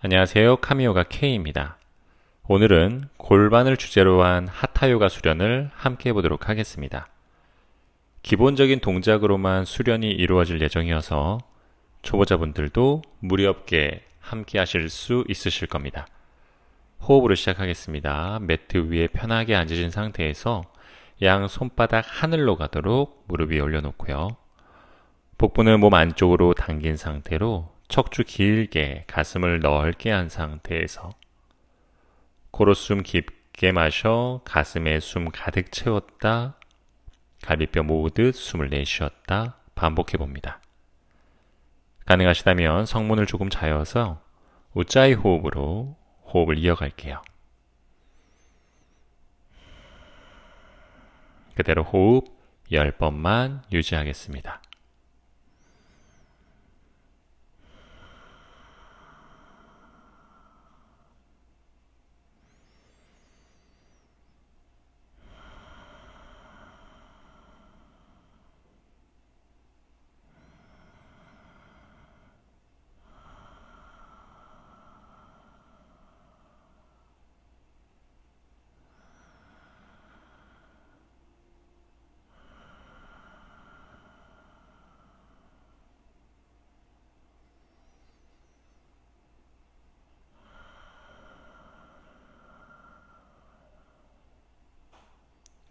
안녕하세요. 카미요가 K입니다. 오늘은 골반을 주제로 한 하타요가 수련을 함께 해보도록 하겠습니다. 기본적인 동작으로만 수련이 이루어질 예정이어서 초보자분들도 무리 없게 함께 하실 수 있으실 겁니다. 호흡으로 시작하겠습니다. 매트 위에 편하게 앉으신 상태에서 양 손바닥 하늘로 가도록 무릎 위에 올려놓고요. 복부는 몸 안쪽으로 당긴 상태로 척추 길게 가슴을 넓게 한 상태에서 코로 숨 깊게 마셔 가슴에 숨 가득 채웠다 갈비뼈 모으듯 숨을 내쉬었다 반복해 봅니다. 가능하시다면 성문을 조금 자여서 우짜이 호흡으로 호흡을 이어갈게요. 그대로 호흡 10번만 유지하겠습니다.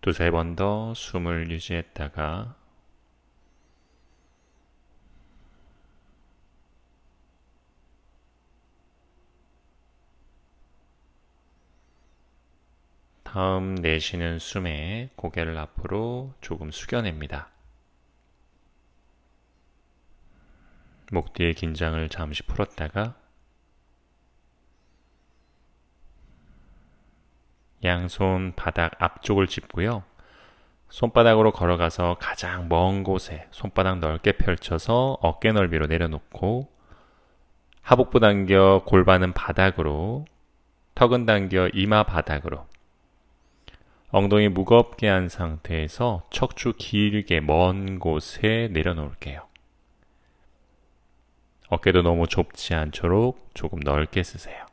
두세 번 더 숨을 유지했다가 다음 내쉬는 숨에 고개를 앞으로 조금 숙여냅니다. 목 뒤의 긴장을 잠시 풀었다가 양손 바닥 앞쪽을 짚고요. 손바닥으로 걸어가서 가장 먼 곳에 손바닥 넓게 펼쳐서 어깨 넓이로 내려놓고 하복부 당겨 골반은 바닥으로 턱은 당겨 이마 바닥으로 엉덩이 무겁게 한 상태에서 척추 길게 먼 곳에 내려놓을게요. 어깨도 너무 좁지 않도록 조금 넓게 쓰세요.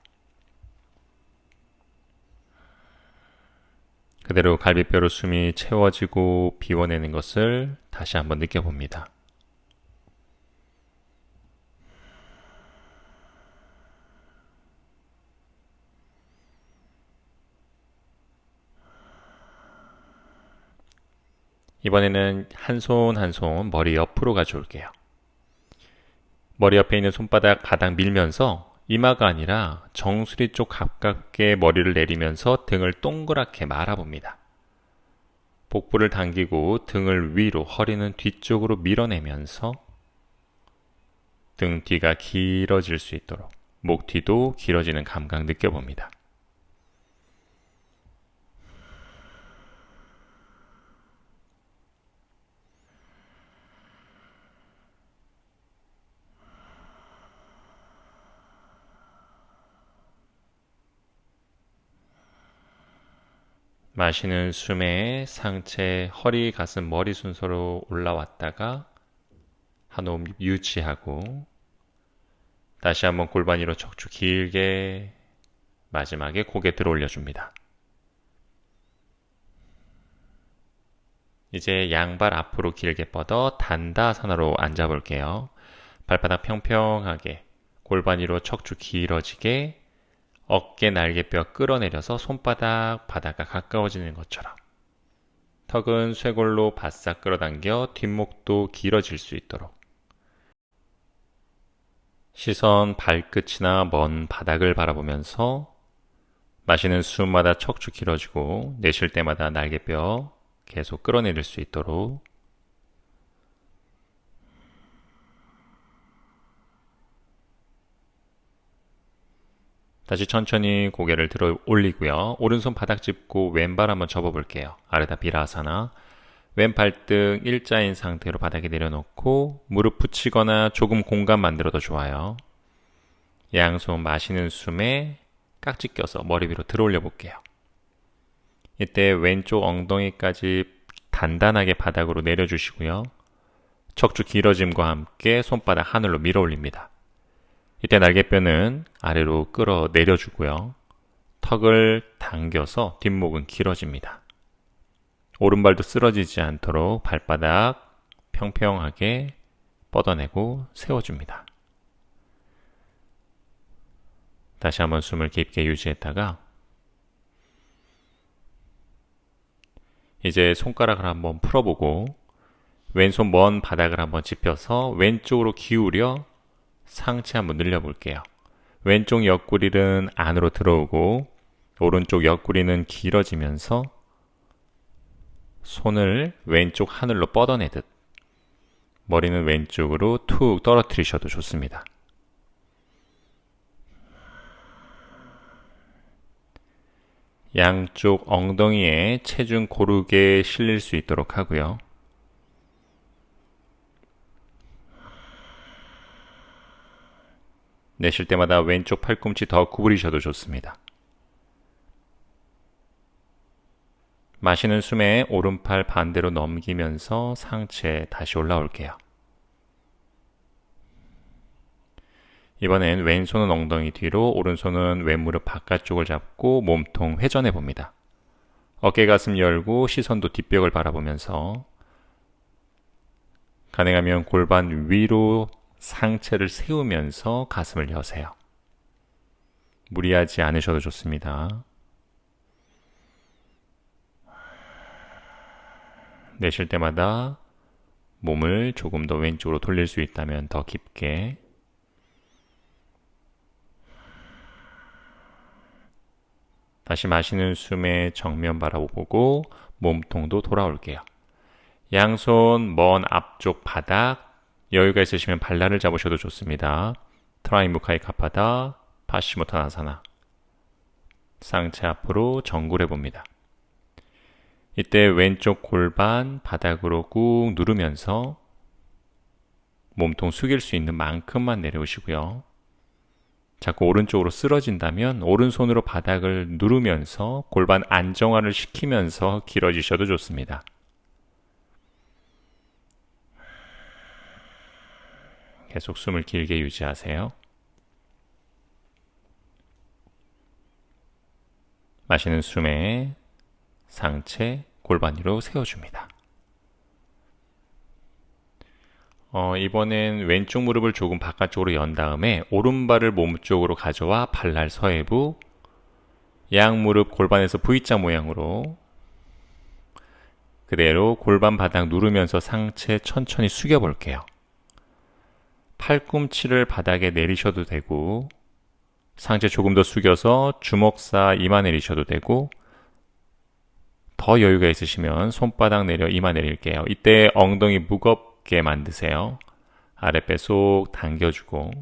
그대로 갈비뼈로 숨이 채워지고 비워내는 것을 다시 한번 느껴봅니다. 이번에는 한 손 한 손 머리 옆으로 가져올게요. 머리 옆에 있는 손바닥 바닥 밀면서 이마가 아니라 정수리 쪽 가깝게 머리를 내리면서 등을 동그랗게 말아봅니다. 복부를 당기고 등을 위로 허리는 뒤쪽으로 밀어내면서 등 뒤가 길어질 수 있도록 목 뒤도 길어지는 감각 느껴봅니다. 마시는 숨에 상체, 허리, 가슴, 머리 순서로 올라왔다가 한 호흡 유지하고 다시 한번 골반 위로 척추 길게 마지막에 고개 들어 올려줍니다. 이제 양발 앞으로 길게 뻗어 단다사나로 앉아볼게요. 발바닥 평평하게 골반 위로 척추 길어지게 어깨 날개뼈 끌어내려서 손바닥 바닥과 가까워지는 것처럼 턱은 쇄골로 바싹 끌어당겨 뒷목도 길어질 수 있도록 시선 발끝이나 먼 바닥을 바라보면서 마시는 숨마다 척추 길어지고 내쉴 때마다 날개뼈 계속 끌어내릴 수 있도록 다시 천천히 고개를 들어 올리고요. 오른손 바닥 짚고 왼발 한번 접어볼게요. 아르다 비라사나. 왼발등 일자인 상태로 바닥에 내려놓고 무릎 붙이거나 조금 공간 만들어도 좋아요. 양손 마시는 숨에 깍지 껴서 머리 위로 들어 올려 볼게요. 이때 왼쪽 엉덩이까지 단단하게 바닥으로 내려주시고요. 척추 길어짐과 함께 손바닥 하늘로 밀어 올립니다. 이때 날개뼈는 아래로 끌어 내려주고요. 턱을 당겨서 뒷목은 길어집니다. 오른발도 쓰러지지 않도록 발바닥 평평하게 뻗어내고 세워줍니다. 다시 한번 숨을 깊게 유지했다가 이제 손가락을 한번 풀어보고 왼손 먼 바닥을 한번 짚어서 왼쪽으로 기울여 상체 한번 늘려볼게요. 왼쪽 옆구리는 안으로 들어오고 오른쪽 옆구리는 길어지면서 손을 왼쪽 하늘로 뻗어내듯 머리는 왼쪽으로 툭 떨어뜨리셔도 좋습니다. 양쪽 엉덩이에 체중 고르게 실릴 수 있도록 하고요. 내쉴 때마다 왼쪽 팔꿈치 더 구부리셔도 좋습니다. 마시는 숨에 오른팔 반대로 넘기면서 상체 다시 올라올게요. 이번엔 왼손은 엉덩이 뒤로, 오른손은 왼무릎 바깥쪽을 잡고 몸통 회전해 봅니다. 어깨 가슴 열고 시선도 뒷벽을 바라보면서 가능하면 골반 위로 상체를 세우면서 가슴을 여세요. 무리하지 않으셔도 좋습니다. 내쉴 때마다 몸을 조금 더 왼쪽으로 돌릴 수 있다면 더 깊게. 다시 마시는 숨에 정면 바라보고 몸통도 돌아올게요. 양손 먼 앞쪽 바닥, 여유가 있으시면 발날을 잡으셔도 좋습니다. 트라이무카이 카파다, 파시모타나사나. 상체 앞으로 정굴해 봅니다. 이때 왼쪽 골반 바닥으로 꾹 누르면서 몸통 숙일 수 있는 만큼만 내려오시고요. 자꾸 오른쪽으로 쓰러진다면 오른손으로 바닥을 누르면서 골반 안정화를 시키면서 길어지셔도 좋습니다. 계속 숨을 길게 유지하세요. 마시는 숨에 상체 골반 위로 세워줍니다. 이번엔 왼쪽 무릎을 조금 바깥쪽으로 연 다음에 오른발을 몸쪽으로 가져와 발날 서해부, 양 무릎 골반에서 V자 모양으로 그대로 골반 바닥 누르면서 상체 천천히 숙여 볼게요. 팔꿈치를 바닥에 내리셔도 되고 상체 조금 더 숙여서 주먹사 이마 내리셔도 되고 더 여유가 있으시면 손바닥 내려 이마 내릴게요. 이때 엉덩이 무겁게 만드세요. 아랫배 쏙 당겨주고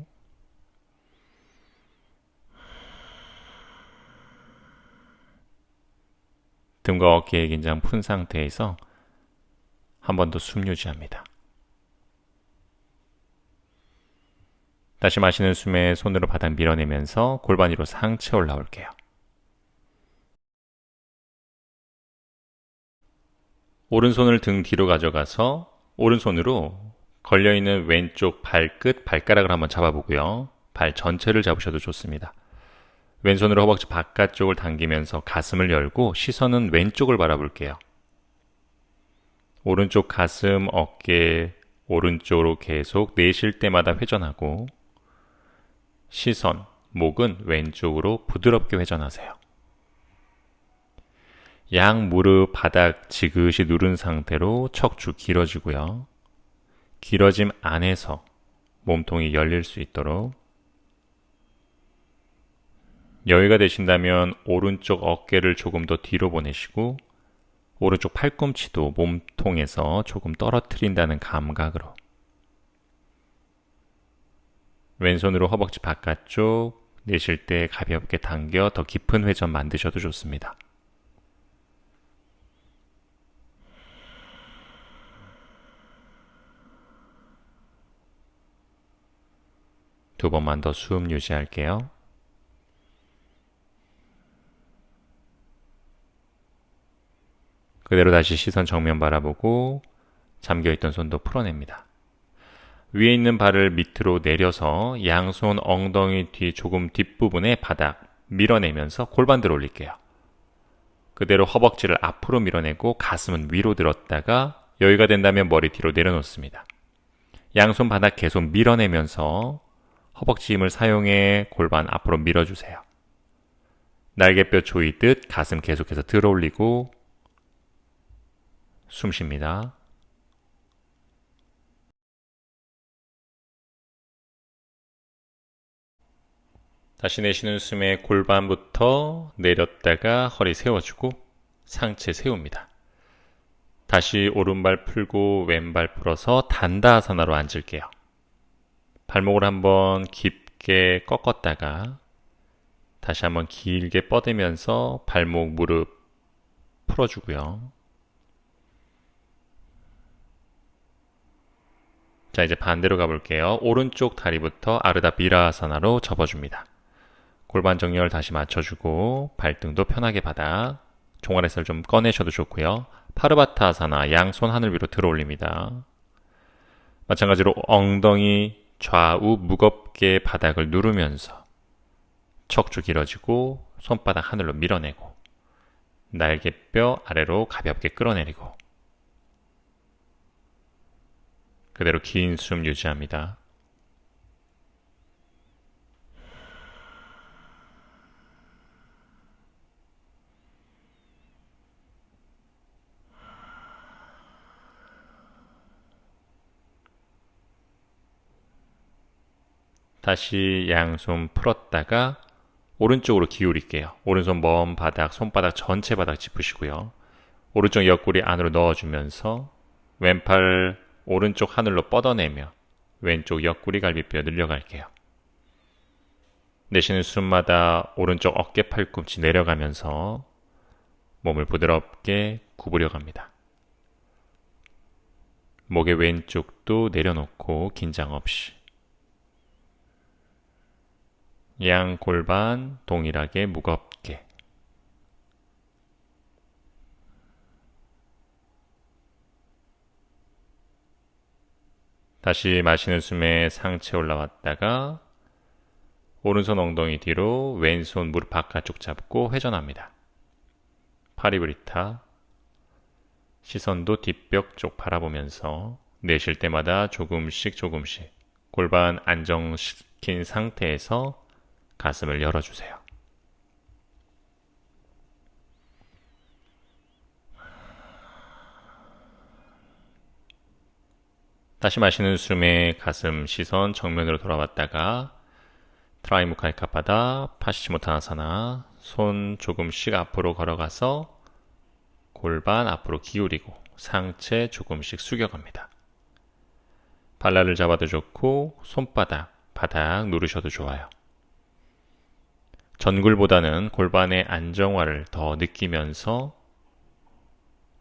등과 어깨의 긴장 푼 상태에서 한 번 더 숨 유지합니다. 다시 마시는 숨에 손으로 바닥 밀어내면서 골반 위로 상체 올라올게요. 오른손을 등 뒤로 가져가서 오른손으로 걸려있는 왼쪽 발끝, 발가락을 한번 잡아보고요. 발 전체를 잡으셔도 좋습니다. 왼손으로 허벅지 바깥쪽을 당기면서 가슴을 열고 시선은 왼쪽을 바라볼게요. 오른쪽 가슴, 어깨, 오른쪽으로 계속 내쉴 때마다 회전하고 시선, 목은 왼쪽으로 부드럽게 회전하세요. 양 무릎 바닥 지그시 누른 상태로 척추 길어지고요. 길어짐 안에서 몸통이 열릴 수 있도록 여유가 되신다면 오른쪽 어깨를 조금 더 뒤로 보내시고 오른쪽 팔꿈치도 몸통에서 조금 떨어뜨린다는 감각으로 왼손으로 허벅지 바깥쪽 내쉴 때 가볍게 당겨 더 깊은 회전 만드셔도 좋습니다. 두 번만 더 숨 유지할게요. 그대로 다시 시선 정면 바라보고 잠겨있던 손도 풀어냅니다. 위에 있는 발을 밑으로 내려서 양손 엉덩이 뒤 조금 뒷부분에 바닥 밀어내면서 골반들 올릴게요. 그대로 허벅지를 앞으로 밀어내고 가슴은 위로 들었다가 여유가 된다면 머리 뒤로 내려놓습니다. 양손 바닥 계속 밀어내면서 허벅지 힘을 사용해 골반 앞으로 밀어주세요. 날개뼈 조이듯 가슴 계속해서 들어 올리고 숨 쉽니다. 다시 내쉬는 숨에 골반부터 내렸다가 허리 세워주고 상체 세웁니다. 다시 오른발 풀고 왼발 풀어서 단다아사나로 앉을게요. 발목을 한번 깊게 꺾었다가 다시 한번 길게 뻗으면서 발목, 무릎 풀어주고요. 자, 이제 반대로 가볼게요. 오른쪽 다리부터 아르다 비라아사나로 접어줍니다. 골반 정렬 다시 맞춰주고 발등도 편하게 바닥, 종아리살 좀 꺼내셔도 좋고요. 파르바타아사나 양손 하늘 위로 들어 올립니다. 마찬가지로 엉덩이 좌우 무겁게 바닥을 누르면서 척추 길어지고 손바닥 하늘로 밀어내고 날개뼈 아래로 가볍게 끌어내리고 그대로 긴 숨 유지합니다. 다시 양손 풀었다가 오른쪽으로 기울일게요. 오른손 먼 바닥, 손바닥 전체 바닥 짚으시고요. 오른쪽 옆구리 안으로 넣어주면서 왼팔 오른쪽 하늘로 뻗어내며 왼쪽 옆구리 갈비뼈 늘려갈게요. 내쉬는 숨마다 오른쪽 어깨 팔꿈치 내려가면서 몸을 부드럽게 구부려 갑니다. 목의 왼쪽도 내려놓고 긴장 없이 양 골반 동일하게 무겁게 다시 마시는 숨에 상체 올라왔다가 오른손 엉덩이 뒤로 왼손 무릎 바깥쪽 잡고 회전합니다. 파리브리타 시선도 뒷벽 쪽 바라보면서 내쉴 때마다 조금씩 골반 안정시킨 상태에서 가슴을 열어주세요. 다시 마시는 숨에 가슴 시선 정면으로 돌아왔다가 트라이무칼카바다 파시치모타나사나 손 조금씩 앞으로 걸어가서 골반 앞으로 기울이고 상체 조금씩 숙여갑니다. 발라를 잡아도 좋고 손바닥, 바닥 누르셔도 좋아요. 전굴보다는 골반의 안정화를 더 느끼면서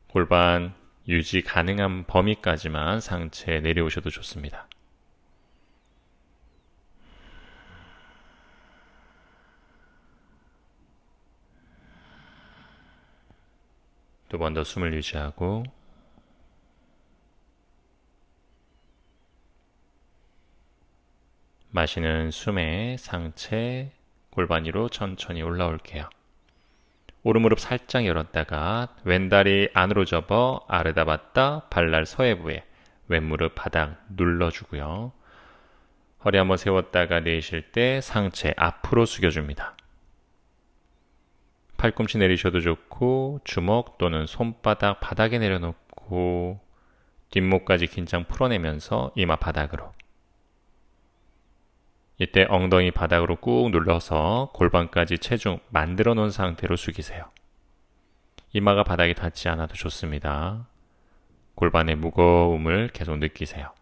골반 유지 가능한 범위까지만 상체에 내려오셔도 좋습니다. 두 번 더 숨을 유지하고 마시는 숨에 상체 골반 위로 천천히 올라올게요. 오른 무릎 살짝 열었다가 왼다리 안으로 접어 아르다 받다 발날 서해부에 왼무릎 바닥 눌러주고요. 허리 한번 세웠다가 내쉴 때 상체 앞으로 숙여줍니다. 팔꿈치 내리셔도 좋고 주먹 또는 손바닥 바닥에 내려놓고 뒷목까지 긴장 풀어내면서 이마 바닥으로 이때 엉덩이 바닥으로 꾹 눌러서 골반까지 체중 만들어 놓은 상태로 숙이세요. 이마가 바닥에 닿지 않아도 좋습니다. 골반의 무거움을 계속 느끼세요.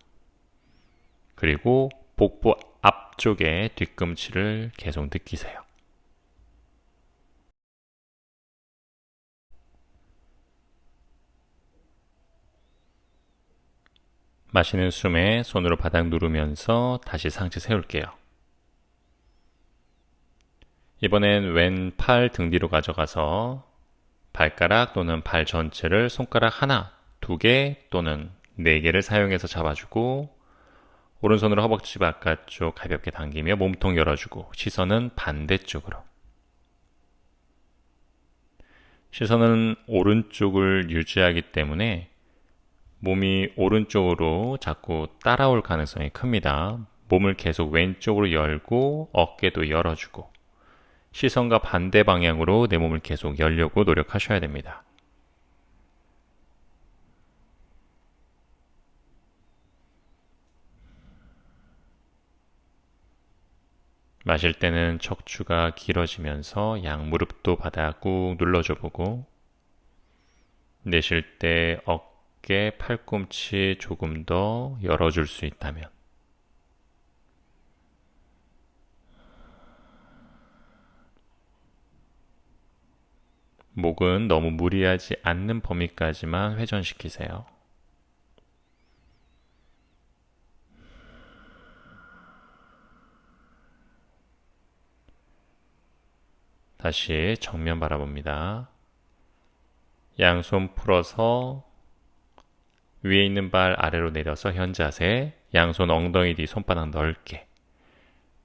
그리고 복부 앞쪽에 뒤꿈치를 계속 느끼세요. 마시는 숨에 손으로 바닥 누르면서 다시 상체 세울게요. 이번엔 왼팔 등 뒤로 가져가서 발가락 또는 발 전체를 손가락 하나, 두 개 또는 네 개를 사용해서 잡아주고 오른손으로 허벅지 바깥쪽 가볍게 당기며 몸통 열어주고 시선은 반대쪽으로. 시선은 오른쪽을 유지하기 때문에 몸이 오른쪽으로 자꾸 따라올 가능성이 큽니다. 몸을 계속 왼쪽으로 열고 어깨도 열어주고 시선과 반대 방향으로 내 몸을 계속 열려고 노력하셔야 됩니다. 마실 때는 척추가 길어지면서 양 무릎도 바닥 꾹 눌러줘 보고 내쉴 때 어깨, 팔꿈치 조금 더 열어줄 수 있다면 목은 너무 무리하지 않는 범위까지만 회전시키세요. 다시 정면 바라봅니다. 양손 풀어서 위에 있는 발 아래로 내려서 현자세, 양손 엉덩이 뒤 손바닥 넓게.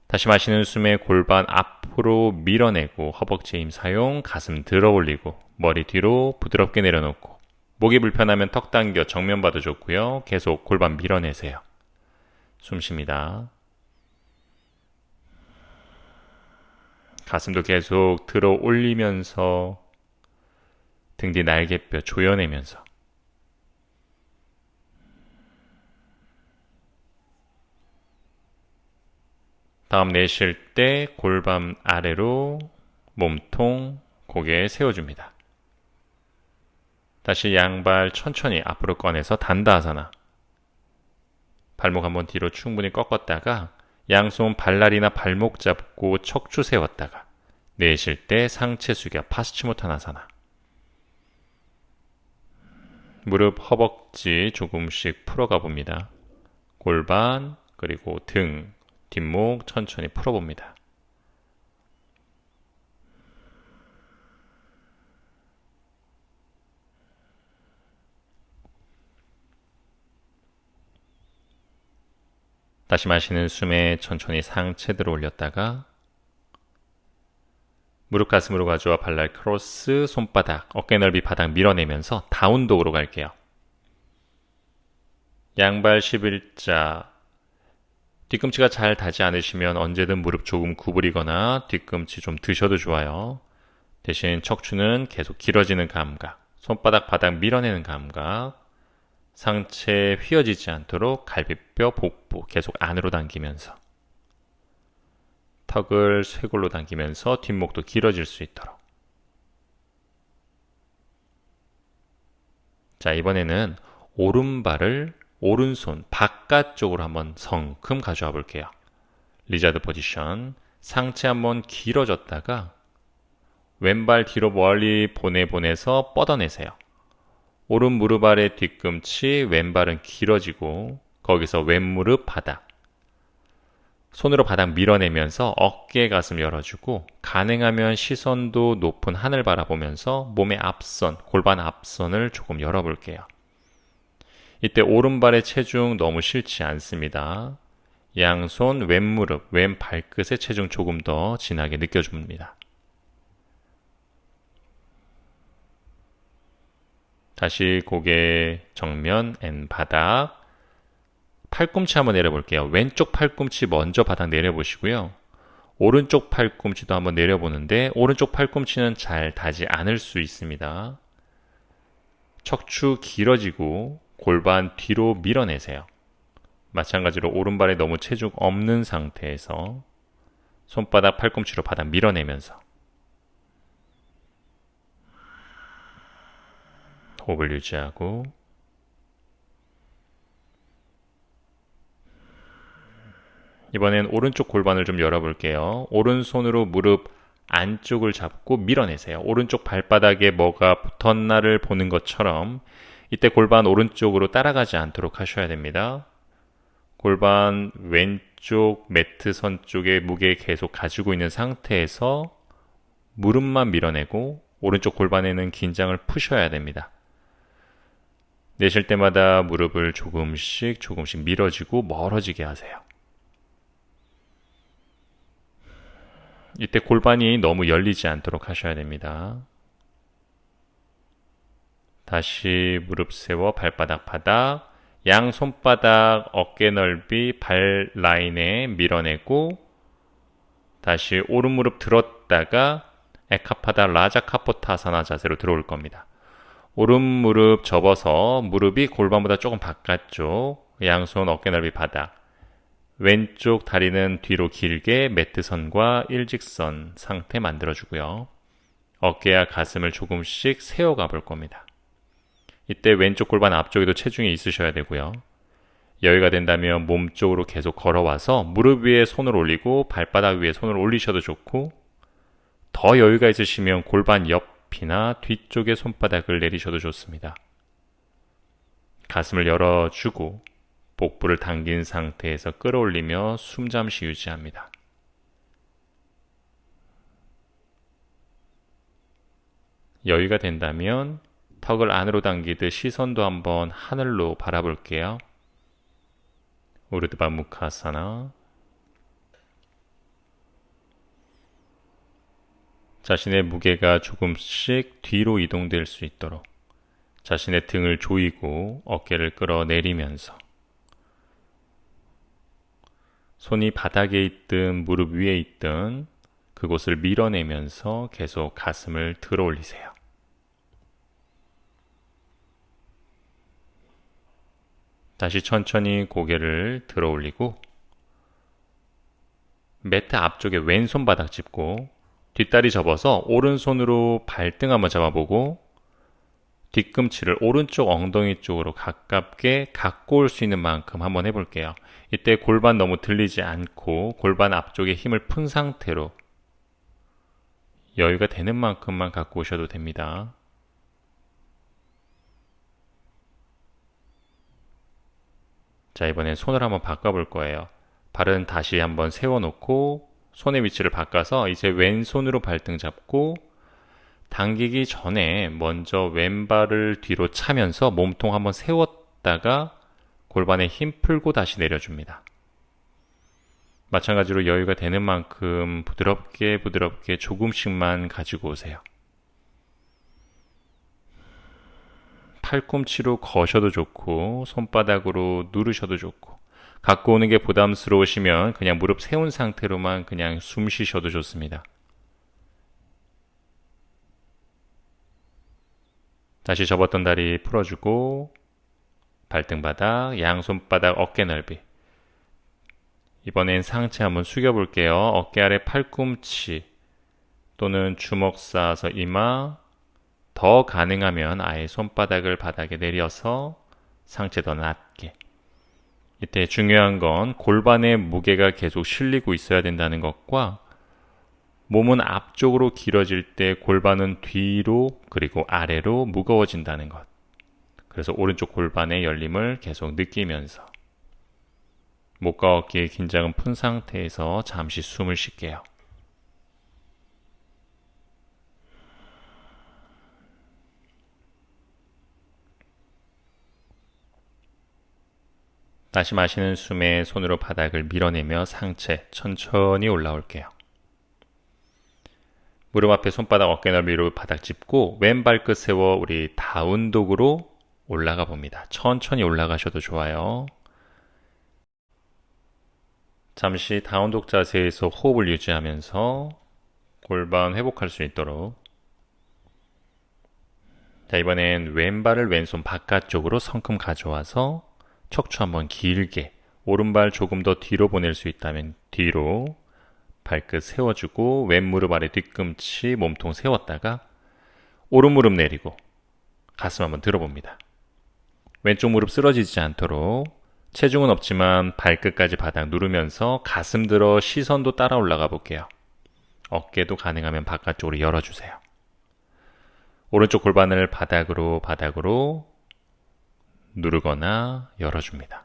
다시 마시는 숨에 골반 앞으로 밀어내고 허벅지 힘 사용, 가슴 들어 올리고 머리 뒤로 부드럽게 내려놓고 목이 불편하면 턱 당겨 정면 봐도 좋고요. 계속 골반 밀어내세요. 숨 쉽니다. 가슴도 계속 들어 올리면서 등 뒤 날개뼈 조여내면서 다음 내쉴 때 골반 아래로 몸통, 고개 세워줍니다. 다시 양발 천천히 앞으로 꺼내서 단다하사나. 발목 한번 뒤로 충분히 꺾었다가 양손 발날이나 발목 잡고 척추 세웠다가 내쉴 때 상체 숙여 파스치모타나사나. 무릎, 허벅지 조금씩 풀어가 봅니다. 골반, 그리고 등, 뒷목 천천히 풀어봅니다. 다시 마시는 숨에 천천히 상체 들어 올렸다가 무릎 가슴으로 가져와 발날 크로스, 손바닥, 어깨 넓이 바닥 밀어내면서 다운독으로 갈게요. 양발 11자. 뒤꿈치가 잘 닿지 않으시면 언제든 무릎 조금 구부리거나 뒤꿈치 좀 드셔도 좋아요. 대신 척추는 계속 길어지는 감각, 손바닥 바닥 밀어내는 감각, 상체 휘어지지 않도록 갈비뼈, 복부 계속 안으로 당기면서 턱을 쇄골로 당기면서 뒷목도 길어질 수 있도록. 자, 이번에는 오른발을 오른손 바깥쪽으로 한번 성큼 가져와 볼게요. 리자드 포지션. 상체 한번 길어졌다가 왼발 뒤로 멀리 보내서 뻗어내세요. 오른 무릎 아래 뒤꿈치, 왼발은 길어지고 거기서 왼무릎 바닥. 손으로 바닥 밀어내면서 어깨 가슴 열어주고 가능하면 시선도 높은 하늘 바라보면서 몸의 앞선, 골반 앞선을 조금 열어볼게요. 이때 오른발의 체중 너무 싫지 않습니다. 양손 왼무릎, 왼 발끝의 체중 조금 더 진하게 느껴줍니다. 다시 고개 정면 앤 바닥. 팔꿈치 한번 내려볼게요. 왼쪽 팔꿈치 먼저 바닥 내려보시고요. 오른쪽 팔꿈치도 한번 내려보는데 오른쪽 팔꿈치는 잘 닿지 않을 수 있습니다. 척추 길어지고 골반 뒤로 밀어내세요. 마찬가지로 오른발에 너무 체중 없는 상태에서 손바닥 팔꿈치로 바닥 밀어내면서 호흡을 유지하고 이번엔 오른쪽 골반을 좀 열어볼게요. 오른손으로 무릎 안쪽을 잡고 밀어내세요. 오른쪽 발바닥에 뭐가 붙었나를 보는 것처럼 이때 골반 오른쪽으로 따라가지 않도록 하셔야 됩니다. 골반 왼쪽 매트선 쪽에 무게 계속 가지고 있는 상태에서 무릎만 밀어내고 오른쪽 골반에는 긴장을 푸셔야 됩니다. 내쉴 때마다 무릎을 조금씩 밀어지고 멀어지게 하세요. 이때 골반이 너무 열리지 않도록 하셔야 됩니다. 다시 무릎 세워 발바닥 바닥, 양 손바닥 어깨 넓이 발 라인에 밀어내고 다시 오른 무릎 들었다가 에카파다 라자카포타사나 자세로 들어올 겁니다. 오른 무릎 접어서 무릎이 골반보다 조금 바깥쪽, 양손 어깨 넓이 바닥, 왼쪽 다리는 뒤로 길게 매트선과 일직선 상태 만들어주고요. 어깨와 가슴을 조금씩 세워가 볼 겁니다. 이때 왼쪽 골반 앞쪽에도 체중이 있으셔야 되고요. 여유가 된다면 몸 쪽으로 계속 걸어와서 무릎 위에 손을 올리고 발바닥 위에 손을 올리셔도 좋고, 더 여유가 있으시면 골반 옆이나 뒤쪽에 손바닥을 내리셔도 좋습니다. 가슴을 열어주고 복부를 당긴 상태에서 끌어올리며 숨 잠시 유지합니다. 여유가 된다면 턱을 안으로 당기듯 시선도 한번 하늘로 바라볼게요. 우르드바 무카사나. 자신의 무게가 조금씩 뒤로 이동될 수 있도록 자신의 등을 조이고 어깨를 끌어내리면서 손이 바닥에 있든 무릎 위에 있든 그곳을 밀어내면서 계속 가슴을 들어 올리세요. 다시 천천히 고개를 들어 올리고 매트 앞쪽에 왼손 바닥 짚고 뒷다리 접어서 오른손으로 발등 한번 잡아보고 뒤꿈치를 오른쪽 엉덩이 쪽으로 가깝게 갖고 올 수 있는 만큼 한번 해볼게요. 이때 골반 너무 들리지 않고 골반 앞쪽에 힘을 푼 상태로 여유가 되는 만큼만 갖고 오셔도 됩니다. 자, 이번엔 손을 한번 바꿔볼 거예요. 발은 다시 한번 세워놓고 손의 위치를 바꿔서 이제 왼손으로 발등 잡고 당기기 전에 먼저 왼발을 뒤로 차면서 몸통 한번 세웠다가 골반에 힘 풀고 다시 내려줍니다. 마찬가지로 여유가 되는 만큼 부드럽게 조금씩만 가지고 오세요. 팔꿈치로 거셔도 좋고 손바닥으로 누르셔도 좋고, 갖고 오는 게 부담스러우시면 그냥 무릎 세운 상태로만 그냥 숨 쉬셔도 좋습니다. 다시 접었던 다리 풀어주고 발등 바닥, 양손바닥 어깨 넓이. 이번엔 상체 한번 숙여볼게요. 어깨 아래 팔꿈치 또는 주먹 쌓아서 이마, 더 가능하면 아예 손바닥을 바닥에 내려서 상체 더 낮게. 이때 중요한 건 골반의 무게가 계속 실리고 있어야 된다는 것과 몸은 앞쪽으로 길어질 때 골반은 뒤로 그리고 아래로 무거워진다는 것. 그래서 오른쪽 골반의 열림을 계속 느끼면서 목과 어깨의 긴장은 푼 상태에서 잠시 숨을 쉴게요. 다시 마시는 숨에 손으로 바닥을 밀어내며 상체 천천히 올라올게요. 무릎 앞에 손바닥 어깨 넓이로 바닥 짚고 왼발 끝 세워 우리 다운독으로 올라가 봅니다. 천천히 올라가셔도 좋아요. 잠시 다운독 자세에서 호흡을 유지하면서 골반 회복할 수 있도록. 자, 이번엔 왼발을 왼손 바깥쪽으로 성큼 가져와서 척추 한번 길게, 오른발 조금 더 뒤로 보낼 수 있다면 뒤로 발끝 세워주고 왼무릎 아래 뒤꿈치 몸통 세웠다가 오른무릎 내리고 가슴 한번 들어봅니다. 왼쪽 무릎 쓰러지지 않도록 체중은 없지만 발끝까지 바닥 누르면서 가슴 들어 시선도 따라 올라가 볼게요. 어깨도 가능하면 바깥쪽으로 열어주세요. 오른쪽 골반을 바닥으로 누르거나 열어줍니다.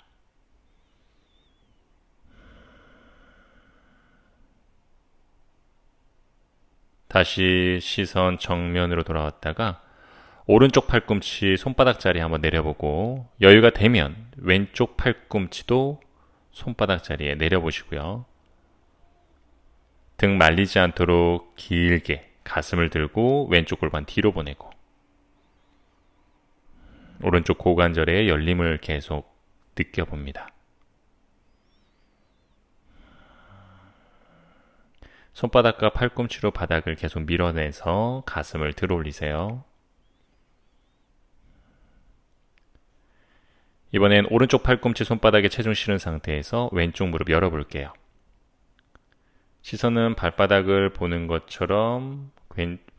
다시 시선 정면으로 돌아왔다가 오른쪽 팔꿈치 손바닥 자리에 한번 내려보고 여유가 되면 왼쪽 팔꿈치도 손바닥 자리에 내려보시고요. 등 말리지 않도록 길게 가슴을 들고 왼쪽 골반 뒤로 보내고 오른쪽 고관절의 열림을 계속 느껴봅니다. 손바닥과 팔꿈치로 바닥을 계속 밀어내서 가슴을 들어 올리세요. 이번엔 오른쪽 팔꿈치 손바닥에 체중 실은 상태에서 왼쪽 무릎 열어볼게요. 시선은 발바닥을 보는 것처럼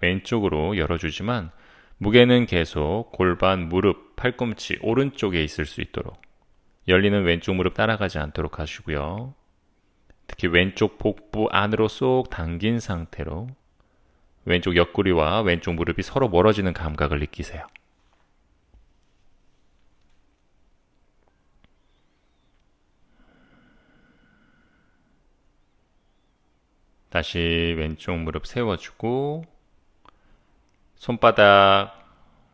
왼쪽으로 열어주지만 무게는 계속 골반, 무릎, 팔꿈치 오른쪽에 있을 수 있도록 열리는 왼쪽 무릎 따라가지 않도록 하시고요. 특히 왼쪽 복부 안으로 쏙 당긴 상태로 왼쪽 옆구리와 왼쪽 무릎이 서로 멀어지는 감각을 느끼세요. 다시 왼쪽 무릎 세워주고 손바닥,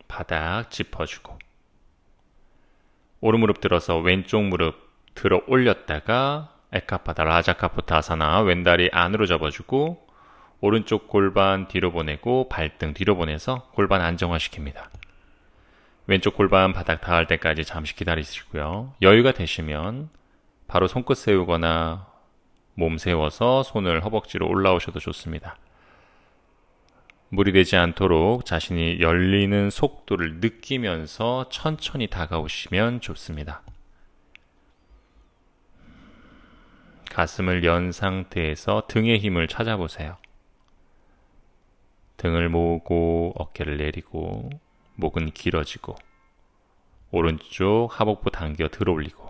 바닥 짚어주고 오른 무릎 들어서 왼쪽 무릎 들어 올렸다가 에카파다 라자카포타아사나 왼다리 안으로 접어주고 오른쪽 골반 뒤로 보내고 발등 뒤로 보내서 골반 안정화시킵니다. 왼쪽 골반 바닥 닿을 때까지 잠시 기다리시고요. 여유가 되시면 바로 손끝 세우거나 몸 세워서 손을 허벅지로 올라오셔도 좋습니다. 무리 되지 않도록 자신이 열리는 속도를 느끼면서 천천히 다가오시면 좋습니다. 가슴을 연 상태에서 등의 힘을 찾아보세요. 등을 모으고 어깨를 내리고 목은 길어지고 오른쪽 하복부 당겨 들어 올리고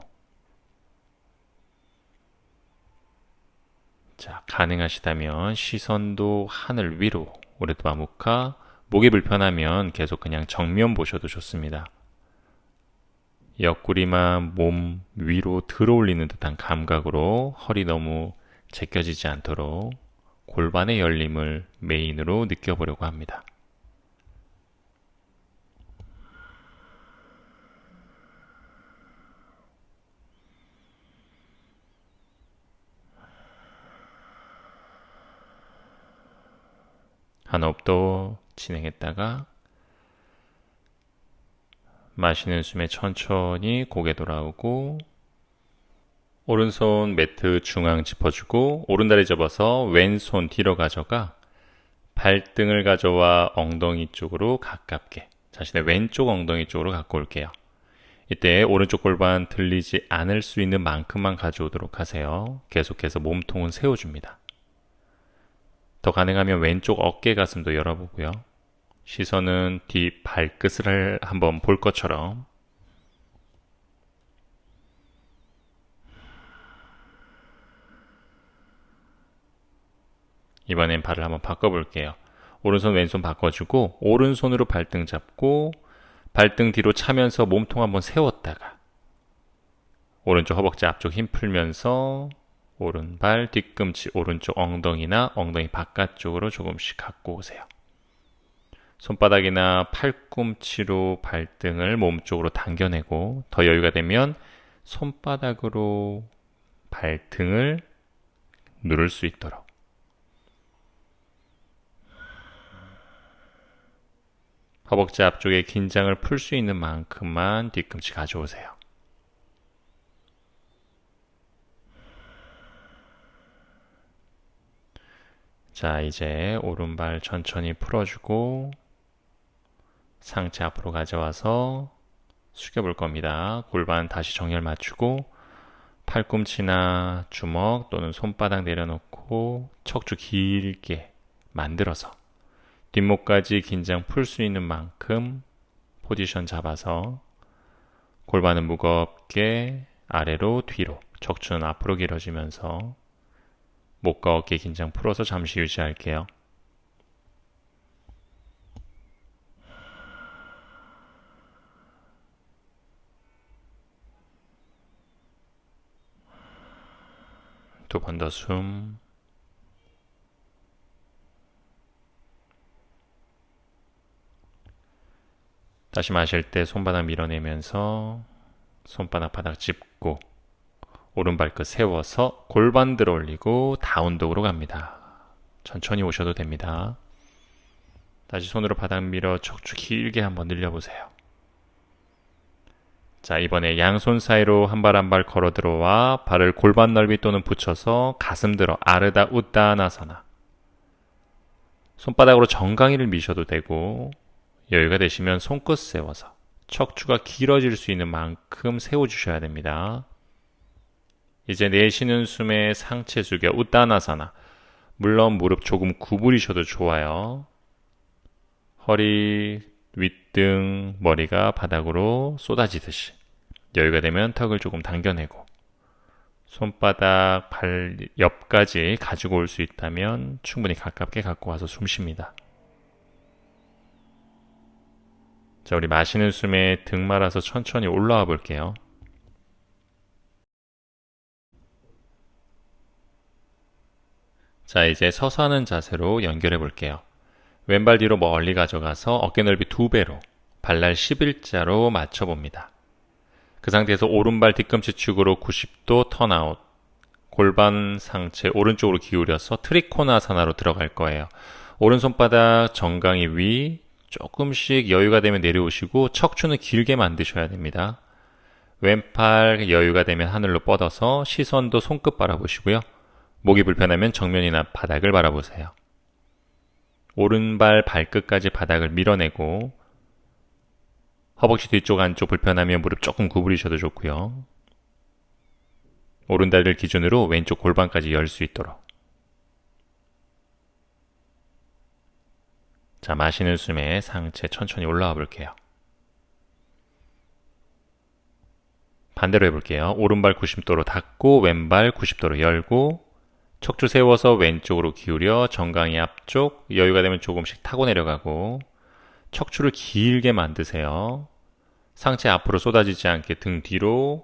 자, 가능하시다면 시선도 하늘 위로 오레토바무카 목이 불편하면 계속 그냥 정면 보셔도 좋습니다. 옆구리만 몸 위로 들어 올리는 듯한 감각으로 허리 너무 제껴지지 않도록 골반의 열림을 메인으로 느껴보려고 합니다. 한 호흡도 진행했다가 마시는 숨에 천천히 고개 돌아오고 오른손 매트 중앙 짚어주고 오른다리 접어서 왼손 뒤로 가져가 발등을 가져와 엉덩이 쪽으로 가깝게 자신의 왼쪽 엉덩이 쪽으로 갖고 올게요. 이때 오른쪽 골반 들리지 않을 수 있는 만큼만 가져오도록 하세요. 계속해서 몸통은 세워줍니다. 더 가능하면 왼쪽 어깨 가슴도 열어보고요. 시선은 뒤 발끝을 한번 볼 것처럼 이번엔 발을 한번 바꿔볼게요. 오른손 왼손 바꿔주고 오른손으로 발등 잡고 발등 뒤로 차면서 몸통 한번 세웠다가 오른쪽 허벅지 앞쪽 힘 풀면서 오른발 뒤꿈치 오른쪽 엉덩이나 엉덩이 바깥쪽으로 조금씩 갖고 오세요. 손바닥이나 팔꿈치로 발등을 몸쪽으로 당겨내고 더 여유가 되면 손바닥으로 발등을 누를 수 있도록 허벅지 앞쪽에 긴장을 풀 수 있는 만큼만 뒤꿈치 가져오세요. 자, 이제 오른발 천천히 풀어주고 상체 앞으로 가져와서 숙여볼 겁니다. 골반 다시 정렬 맞추고 팔꿈치나 주먹 또는 손바닥 내려놓고 척추 길게 만들어서 뒷목까지 긴장 풀 수 있는 만큼 포지션 잡아서 골반은 무겁게 아래로 뒤로 척추는 앞으로 길어지면서 목과 어깨 긴장 풀어서 잠시 유지할게요. 두 번 더 숨. 다시 마실 때 손바닥 밀어내면서 손바닥 바닥 짚고 오른발끝 세워서 골반 들어 올리고 다운독으로 갑니다. 천천히 오셔도 됩니다. 다시 손으로 바닥 밀어 척추 길게 한번 늘려보세요. 자, 이번에 양손 사이로 한 발 한 발 걸어 들어와 발을 골반 넓이 또는 붙여서 가슴 들어 아르다 우따나사나. 손바닥으로 정강이를 미셔도 되고 여유가 되시면 손끝 세워서 척추가 길어질 수 있는 만큼 세워주셔야 됩니다. 이제 내쉬는 숨에 상체 숙여 우따나사나. 물론 무릎 조금 구부리셔도 좋아요. 허리, 윗등, 머리가 바닥으로 쏟아지듯이 여유가 되면 턱을 조금 당겨내고 손바닥, 발 옆까지 가지고 올 수 있다면 충분히 가깝게 갖고 와서 숨 쉽니다. 자, 우리 마시는 숨에 등 말아서 천천히 올라와 볼게요. 자, 이제 서서 하는 자세로 연결해 볼게요. 왼발 뒤로 멀리 가져가서 어깨 넓이 2배로 발날 11자로 맞춰봅니다. 그 상태에서 오른발 뒤꿈치 축으로 90도 턴아웃, 골반 상체 오른쪽으로 기울여서 트리코나사나로 들어갈 거예요. 오른손바닥 정강이 위, 조금씩 여유가 되면 내려오시고 척추는 길게 만드셔야 됩니다. 왼팔 여유가 되면 하늘로 뻗어서 시선도 손끝 바라보시고요. 목이 불편하면 정면이나 바닥을 바라보세요. 오른발 발끝까지 바닥을 밀어내고 허벅지 뒤쪽 안쪽 불편하면 무릎 조금 구부리셔도 좋고요. 오른다리를 기준으로 왼쪽 골반까지 열 수 있도록. 자, 마시는 숨에 상체 천천히 올라와 볼게요. 반대로 해볼게요. 오른발 90도로 닫고 왼발 90도로 열고 척추 세워서 왼쪽으로 기울여 정강이 앞쪽 여유가 되면 조금씩 타고 내려가고 척추를 길게 만드세요. 상체 앞으로 쏟아지지 않게 등 뒤로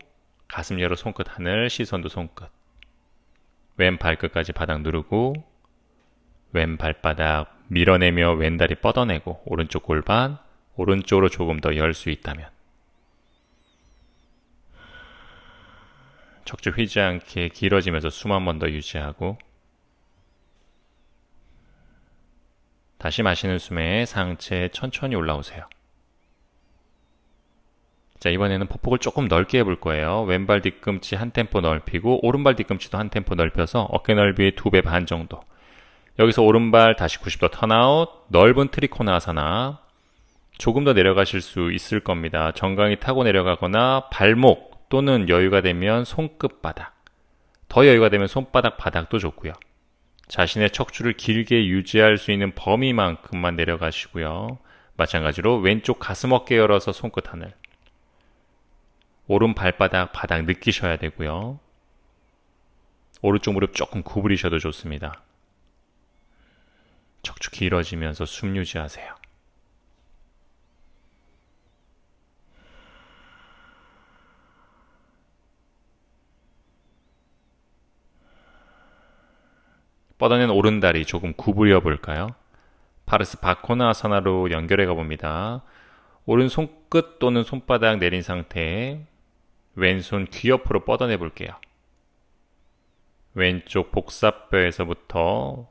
가슴 열어 손끝 하늘 시선도 손끝 왼 발끝까지 바닥 누르고 왼 발바닥 밀어내며 왼다리 뻗어내고 오른쪽 골반 오른쪽으로 조금 더 열 수 있다면 척추 휘지 않게 길어지면서 숨 한 번 더 유지하고 다시 마시는 숨에 상체 천천히 올라오세요. 자, 이번에는 보폭을 조금 넓게 해볼 거예요. 왼발 뒤꿈치 한 템포 넓히고 오른발 뒤꿈치도 한 템포 넓혀서 어깨 넓이 2배 반 정도. 여기서 오른발 다시 90도 턴아웃, 넓은 트리코나사나 조금 더 내려가실 수 있을 겁니다. 정강이 타고 내려가거나 발목 또는 여유가 되면 손끝 바닥, 더 여유가 되면 손바닥 바닥도 좋고요. 자신의 척추를 길게 유지할 수 있는 범위만큼만 내려가시고요. 마찬가지로 왼쪽 가슴 어깨 열어서 손끝 하늘, 오른 발바닥 바닥 느끼셔야 되고요. 오른쪽 무릎 조금 구부리셔도 좋습니다. 척추 길어지면서 숨 유지하세요. 뻗어낸 오른다리 조금 구부려 볼까요? 파르스 바코나아사나로 연결해 가봅니다. 오른 손끝 또는 손바닥 내린 상태에 왼손 귀 옆으로 뻗어내 볼게요. 왼쪽 복사뼈에서부터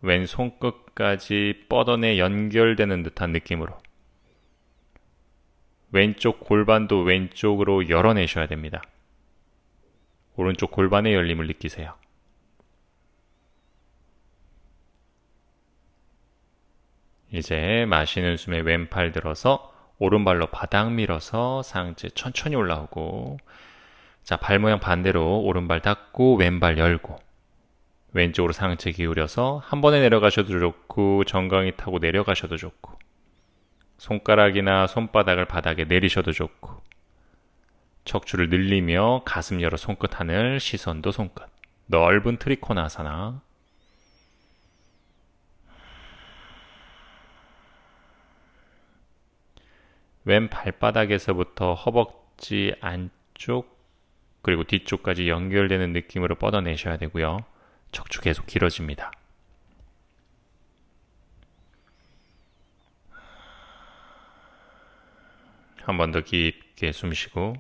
왼손 끝까지 뻗어내 연결되는 듯한 느낌으로 왼쪽 골반도 왼쪽으로 열어내셔야 됩니다. 오른쪽 골반의 열림을 느끼세요. 이제 마시는 숨에 왼팔 들어서 오른발로 바닥 밀어서 상체 천천히 올라오고 자, 발 모양 반대로 오른발 닫고 왼발 열고 왼쪽으로 상체 기울여서 한 번에 내려가셔도 좋고 정강이 타고 내려가셔도 좋고 손가락이나 손바닥을 바닥에 내리셔도 좋고 척추를 늘리며 가슴 열어 손끝 하늘 시선도 손끝 넓은 트리코나사나 왼 발바닥에서부터 허벅지 안쪽 그리고 뒤쪽까지 연결되는 느낌으로 뻗어내셔야 되고요. 척추 계속 길어집니다. 한 번 더 깊게 숨 쉬고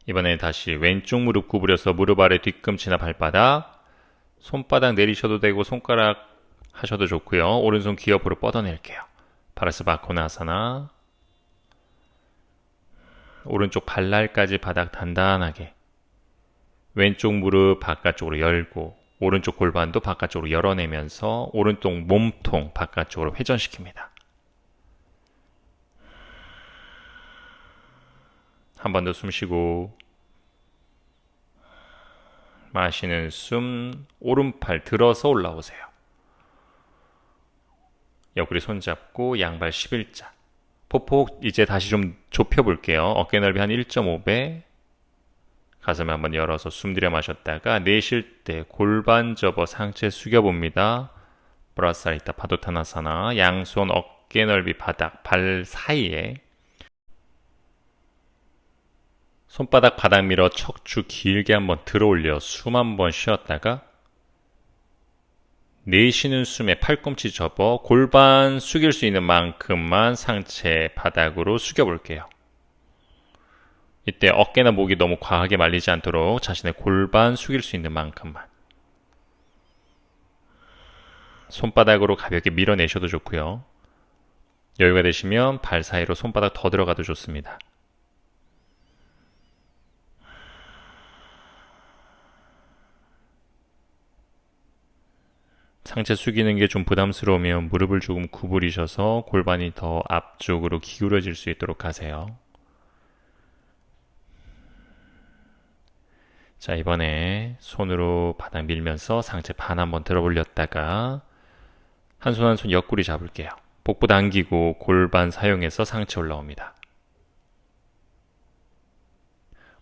이번에 다시 왼쪽 무릎 구부려서 무릎 아래 뒤꿈치나 발바닥 손바닥 내리셔도 되고 손가락 하셔도 좋고요. 오른손 귀 옆으로 뻗어낼게요. 바라스바코나아사나. 오른쪽 발날까지 바닥 단단하게 왼쪽 무릎 바깥쪽으로 열고 오른쪽 골반도 바깥쪽으로 열어내면서 오른쪽 몸통 바깥쪽으로 회전시킵니다. 한 번 더 숨 쉬고 마시는 숨 오른팔 들어서 올라오세요. 옆구리 손잡고 양발 11자. 포폭 이제 다시 좀 좁혀볼게요. 어깨 넓이 한 1.5배. 가슴을 한번 열어서 숨 들여 마셨다가 내쉴 때 골반 접어 상체 숙여봅니다. 브라사리타 파도타나사나. 양손 어깨 넓이 바닥 발 사이에 손바닥 바닥 밀어 척추 길게 한번 들어 올려 숨 한번 쉬었다가 내쉬는 숨에 팔꿈치 접어 골반 숙일 수 있는 만큼만 상체 바닥으로 숙여볼게요. 이때 어깨나 목이 너무 과하게 말리지 않도록 자신의 골반 숙일 수 있는 만큼만. 손바닥으로 가볍게 밀어내셔도 좋고요. 여유가 되시면 발 사이로 손바닥 더 들어가도 좋습니다. 상체 숙이는 게 좀 부담스러우면 무릎을 조금 구부리셔서 골반이 더 앞쪽으로 기울어질 수 있도록 하세요. 자, 이번에 손으로 바닥 밀면서 상체 반 한번 들어 올렸다가 한 손 한 손 옆구리 잡을게요. 복부 당기고 골반 사용해서 상체 올라옵니다.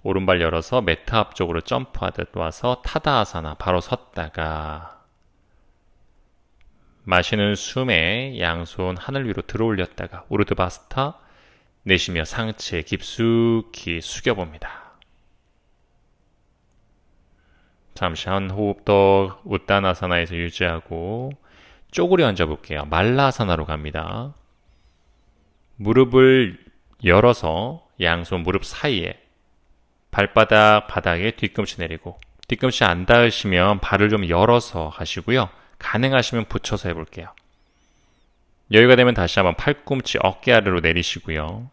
오른발 열어서 매트 앞쪽으로 점프하듯 와서 타다아사나 바로 섰다가 마시는 숨에 양손 하늘 위로 들어 올렸다가 우르드바스타 내쉬며 상체 깊숙이 숙여봅니다. 잠시 한 호흡 더 우따나사나에서 유지하고 쪼그려 앉아볼게요. 말라아사나로 갑니다. 무릎을 열어서 양손 무릎 사이에 발바닥 바닥에 뒤꿈치 내리고 뒤꿈치 안 닿으시면 발을 좀 열어서 하시고요. 가능하시면 붙여서 해볼게요. 여유가 되면 다시 한번 팔꿈치 어깨 아래로 내리시고요.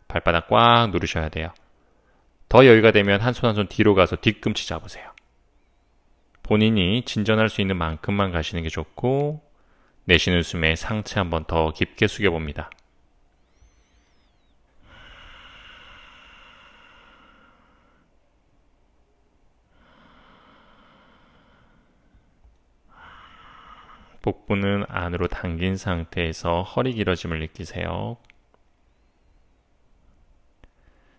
발바닥 꽉 누르셔야 돼요. 더 여유가 되면 한 손 한 손 뒤로 가서 뒤꿈치 잡으세요. 본인이 진전할 수 있는 만큼만 가시는 게 좋고 내쉬는 숨에 상체 한번 더 깊게 숙여봅니다. 복부는 안으로 당긴 상태에서 허리 길어짐을 느끼세요.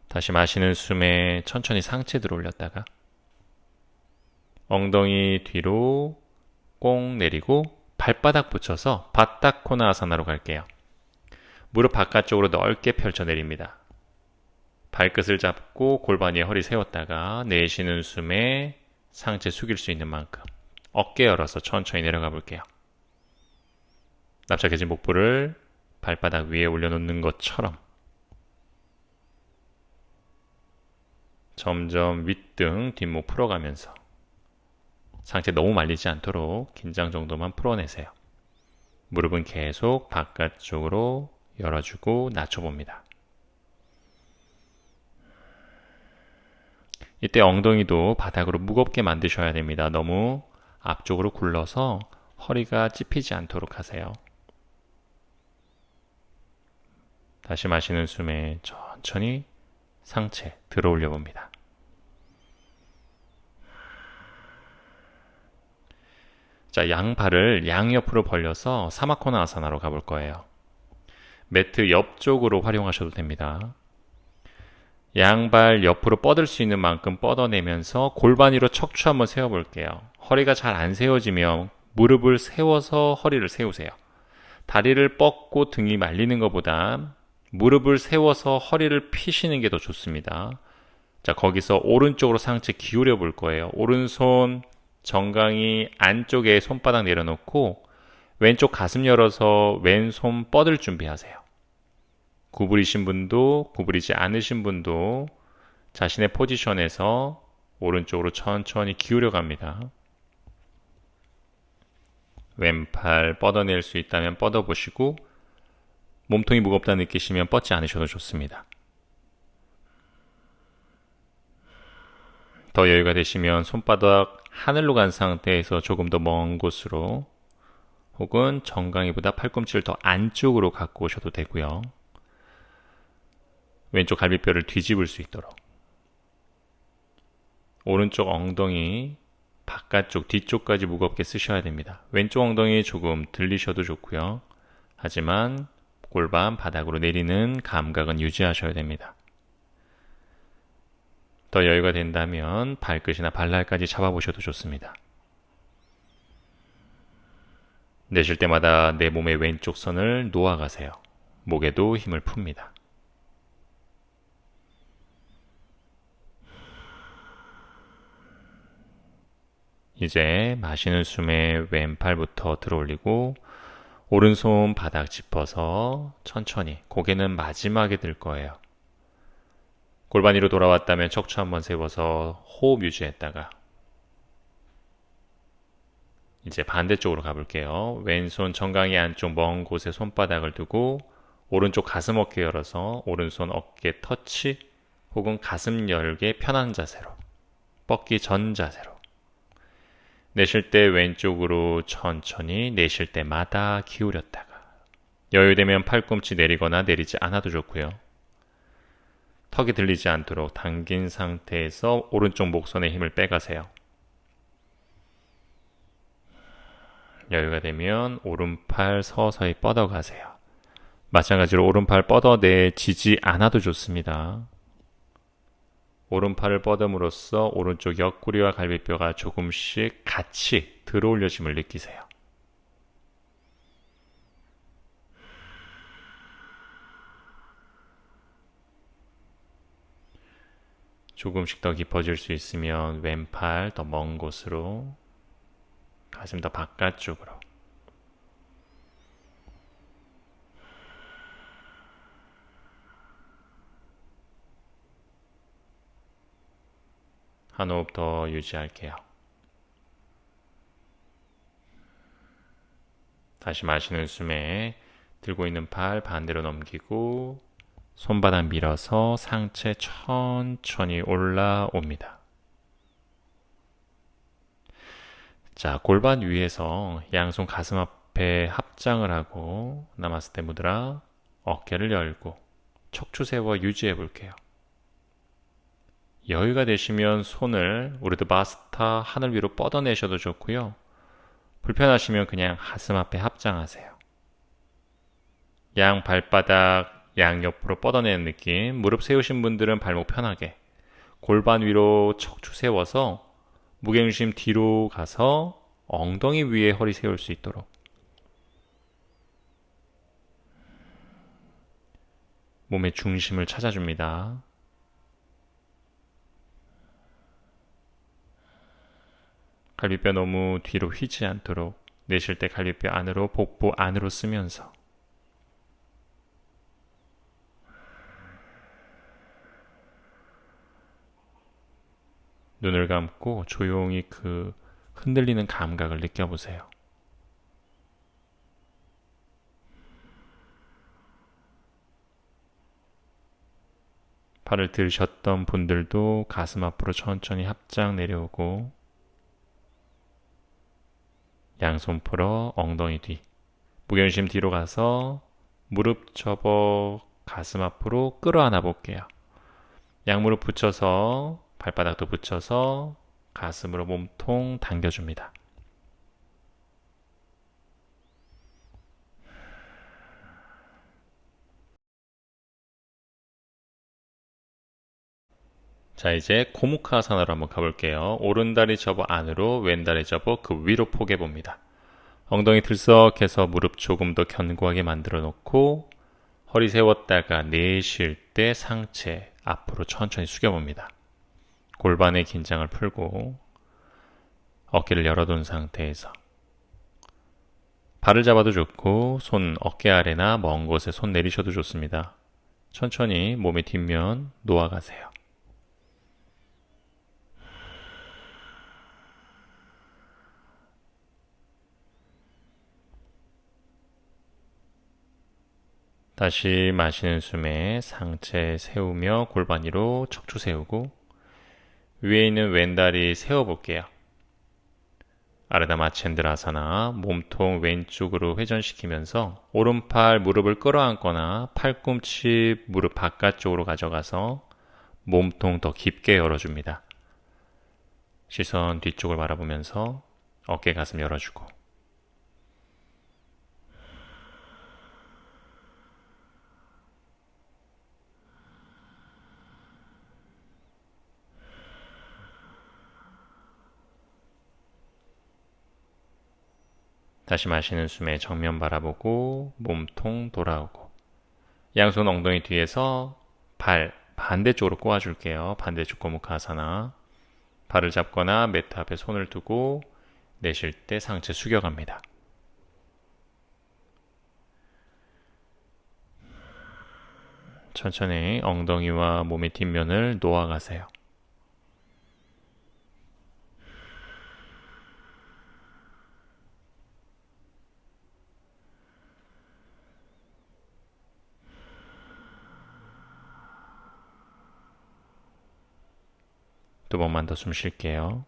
다시 마시는 숨에 천천히 상체 들어 올렸다가 엉덩이 뒤로 꽁 내리고 발바닥 붙여서 바타코나 아사나로 갈게요. 무릎 바깥쪽으로 넓게 펼쳐 내립니다. 발끝을 잡고 골반 위에 허리 세웠다가 내쉬는 숨에 상체 숙일 수 있는 만큼 어깨 열어서 천천히 내려가 볼게요. 납작해진 복부를 발바닥 위에 올려놓는 것처럼 점점 윗등, 뒷목 풀어가면서 상체 너무 말리지 않도록 긴장 정도만 풀어내세요. 무릎은 계속 바깥쪽으로 열어주고 낮춰봅니다. 이때 엉덩이도 바닥으로 무겁게 만드셔야 됩니다. 너무 앞쪽으로 굴러서 허리가 찝히지 않도록 하세요. 다시 마시는 숨에 천천히 상체 들어 올려 봅니다. 자, 양발을 양옆으로 벌려서 사마코나 아사나로 가볼 거예요. 매트 옆쪽으로 활용하셔도 됩니다. 양발 옆으로 뻗을 수 있는 만큼 뻗어내면서 골반 위로 척추 한번 세워볼게요. 허리가 잘 안 세워지면 무릎을 세워서 허리를 세우세요. 다리를 뻗고 등이 말리는 것보다 무릎을 세워서 허리를 피시는 게 더 좋습니다. 자, 거기서 오른쪽으로 상체 기울여 볼 거예요. 오른손 정강이 안쪽에 손바닥 내려놓고 왼쪽 가슴 열어서 왼손 뻗을 준비하세요. 구부리신 분도 구부리지 않으신 분도 자신의 포지션에서 오른쪽으로 천천히 기울여 갑니다. 왼팔 뻗어낼 수 있다면 뻗어보시고 몸통이 무겁다 느끼시면 뻗지 않으셔도 좋습니다. 더 여유가 되시면 손바닥 하늘로 간 상태에서 조금 더 먼 곳으로 혹은 정강이보다 팔꿈치를 더 안쪽으로 갖고 오셔도 되고요. 왼쪽 갈비뼈를 뒤집을 수 있도록 오른쪽 엉덩이 바깥쪽 뒤쪽까지 무겁게 쓰셔야 됩니다. 왼쪽 엉덩이 조금 들리셔도 좋고요. 하지만 골반 바닥으로 내리는 감각은 유지하셔야 됩니다. 더 여유가 된다면 발끝이나 발날까지 잡아보셔도 좋습니다. 내쉴 때마다 내 몸의 왼쪽 선을 놓아가세요. 목에도 힘을 풉니다. 이제 마시는 숨에 왼팔부터 들어올리고 오른손 바닥 짚어서 천천히 고개는 마지막에 들 거예요. 골반 위로 돌아왔다면 척추 한번 세워서 호흡 유지했다가 이제 반대쪽으로 가볼게요. 왼손 정강이 안쪽 먼 곳에 손바닥을 두고 오른쪽 가슴 어깨 열어서 오른손 어깨 터치 혹은 가슴 열게 편한 자세로 뻗기 전 자세로 내쉴 때 왼쪽으로 천천히 내쉴 때마다 기울였다가 여유되면 팔꿈치 내리거나 내리지 않아도 좋고요. 턱이 들리지 않도록 당긴 상태에서 오른쪽 목선에 힘을 빼가세요. 여유가 되면 오른팔 서서히 뻗어가세요. 마찬가지로 오른팔 뻗어내지지 않아도 좋습니다. 오른팔을 뻗음으로써 오른쪽 옆구리와 갈비뼈가 조금씩 같이 들어올려짐을 느끼세요. 조금씩 더 깊어질 수 있으면 왼팔 더 먼 곳으로 가슴 더 바깥쪽으로 한 호흡 더 유지할게요. 다시 마시는 숨에 들고 있는 팔 반대로 넘기고 손바닥 밀어서 상체 천천히 올라옵니다. 자, 골반 위에서 양손 가슴 앞에 합장을 하고 나마스테 무드라 어깨를 열고 척추 세워 유지해 볼게요. 여유가 되시면 손을 우르드바스타 하늘 위로 뻗어내셔도 좋고요. 불편하시면 그냥 가슴 앞에 합장하세요. 양 발바닥 양옆으로 뻗어내는 느낌. 무릎 세우신 분들은 발목 편하게 골반 위로 척추 세워서 무게중심 뒤로 가서 엉덩이 위에 허리 세울 수 있도록 몸의 중심을 찾아줍니다. 갈비뼈 너무 뒤로 휘지 않도록 내쉴 때 갈비뼈 안으로 복부 안으로 쓰면서 눈을 감고 조용히 그 흔들리는 감각을 느껴보세요. 팔을 들으셨던 분들도 가슴 앞으로 천천히 합장 내려오고 양손 풀어 엉덩이 뒤 무게중심 뒤로 가서 무릎 접어 가슴 앞으로 끌어안아 볼게요. 양무릎 붙여서 발바닥도 붙여서 가슴으로 몸통 당겨줍니다. 자, 이제 고무카사나로 한번 가볼게요. 오른다리 접어 안으로, 왼다리 접어 그 위로 포개 봅니다. 엉덩이 들썩해서 무릎 조금 더 견고하게 만들어 놓고 허리 세웠다가 내쉴 때 상체 앞으로 천천히 숙여봅니다. 골반의 긴장을 풀고 어깨를 열어둔 상태에서 발을 잡아도 좋고 손 어깨 아래나 먼 곳에 손 내리셔도 좋습니다. 천천히 몸의 뒷면 놓아가세요. 다시 마시는 숨에 상체 세우며 골반 위로 척추 세우고 위에 있는 왼다리 세워볼게요. 아르다 마첸드라사나 몸통 왼쪽으로 회전시키면서 오른팔 무릎을 끌어안거나 팔꿈치 무릎 바깥쪽으로 가져가서 몸통 더 깊게 열어줍니다. 시선 뒤쪽을 바라보면서 어깨 가슴 열어주고 다시 마시는 숨에 정면 바라보고 몸통 돌아오고 양손 엉덩이 뒤에서 발 반대쪽으로 꼬아줄게요. 반대쪽 고무카사나 발을 잡거나 매트 앞에 손을 두고 내쉴 때 상체 숙여갑니다. 천천히 엉덩이와 몸의 뒷면을 놓아가세요. 두 번만 더 숨 쉴게요.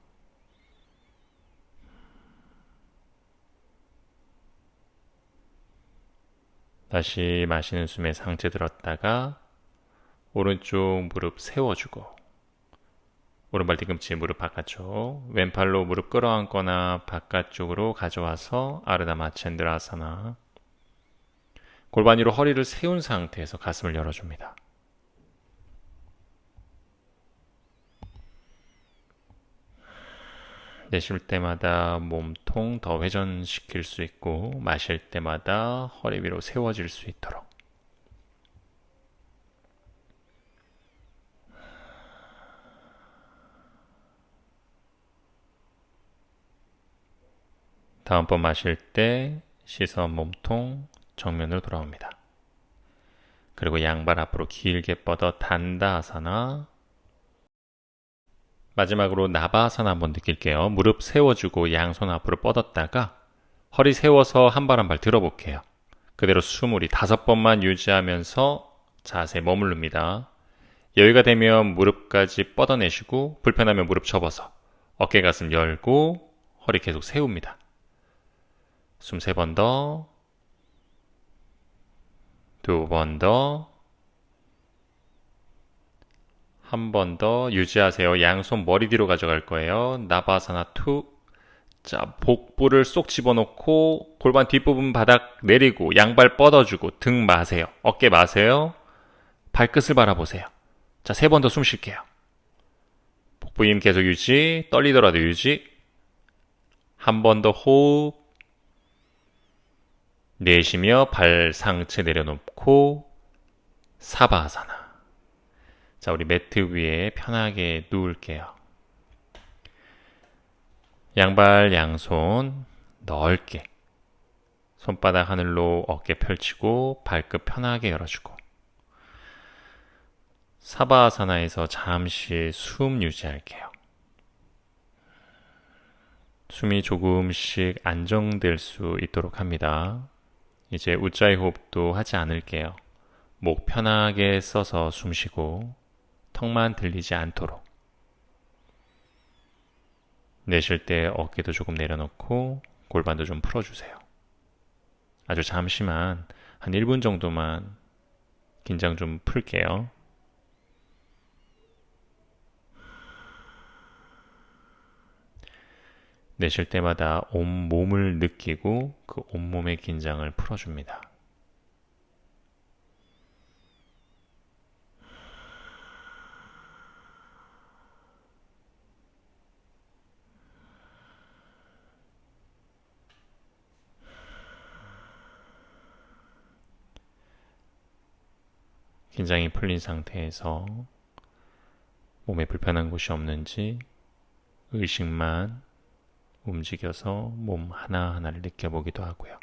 다시 마시는 숨에 상체 들었다가 오른쪽 무릎 세워주고 오른발 뒤꿈치 무릎 바깥쪽 왼팔로 무릎 끌어안거나 바깥쪽으로 가져와서 아르다 마첸드라사나 골반 위로 허리를 세운 상태에서 가슴을 열어줍니다. 내쉴 때마다 몸통 더 회전시킬 수 있고 마실 때마다 허리 위로 세워질 수 있도록 다음번 마실 때 시선 몸통 정면으로 돌아옵니다. 그리고 양발 앞으로 길게 뻗어 단다아사나 마지막으로 나바아사나 한번 느낄게요. 무릎 세워주고 양손 앞으로 뻗었다가 허리 세워서 한 발 한 발 들어볼게요. 그대로 숨 우리 5번만 유지하면서 자세 머무릅니다. 여유가 되면 무릎까지 뻗어내시고 불편하면 무릎 접어서 어깨 가슴 열고 허리 계속 세웁니다. 숨 3번 더, 2번 더, 한 번 더 유지하세요. 양손 머리 뒤로 가져갈 거예요. 나바사나 2. 자, 복부를 쏙 집어넣고 골반 뒷부분 바닥 내리고 양발 뻗어주고 등 마세요. 어깨 마세요. 발끝을 바라보세요. 자, 3번 더 숨 쉴게요. 복부 힘 계속 유지, 떨리더라도 유지. 한 번 더 호흡. 내쉬며 발 상체 내려놓고 사바아사나. 자, 우리 매트 위에 편하게 누울게요. 양발, 양손 넓게 손바닥 하늘로 어깨 펼치고 발끝 편하게 열어주고 사바아사나에서 잠시 숨 유지할게요. 숨이 조금씩 안정될 수 있도록 합니다. 이제 우짜이 호흡도 하지 않을게요. 목 편하게 써서 숨 쉬고 턱만 들리지 않도록 내쉴 때 어깨도 조금 내려놓고 골반도 좀 풀어주세요. 아주 잠시만 한 1분 정도만 긴장 좀 풀게요. 내쉴 때마다 온몸을 느끼고 그 온몸의 긴장을 풀어줍니다. 긴장이 풀린 상태에서 몸에 불편한 곳이 없는지 의식만 움직여서 몸 하나하나를 느껴보기도 하고요.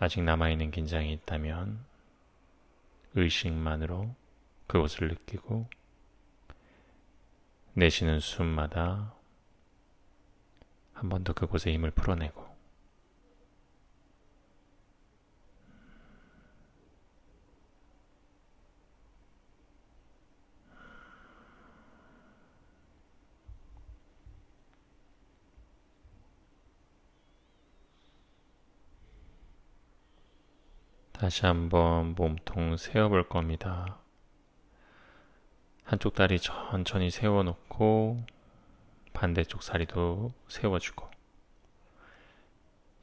아직 남아있는 긴장이 있다면 의식만으로 그것을 느끼고 내쉬는 숨마다 한 번 더 그곳에 힘을 풀어내고 다시 한번 몸통 세워볼 겁니다. 한쪽 다리 천천히 세워놓고 반대쪽 다리도 세워주고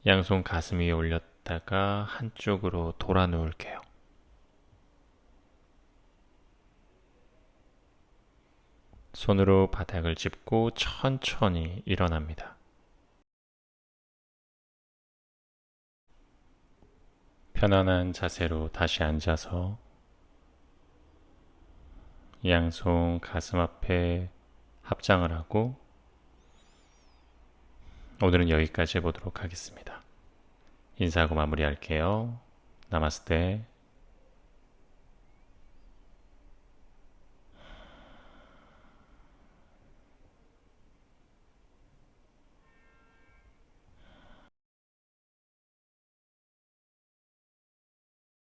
양손 가슴 위에 올렸다가 한쪽으로 돌아 놓을게요. 손으로 바닥을 짚고 천천히 일어납니다. 편안한 자세로 다시 앉아서 양손 가슴 앞에 합장을 하고 오늘은 여기까지 해보도록 하겠습니다. 인사하고 마무리할게요. 나마스테.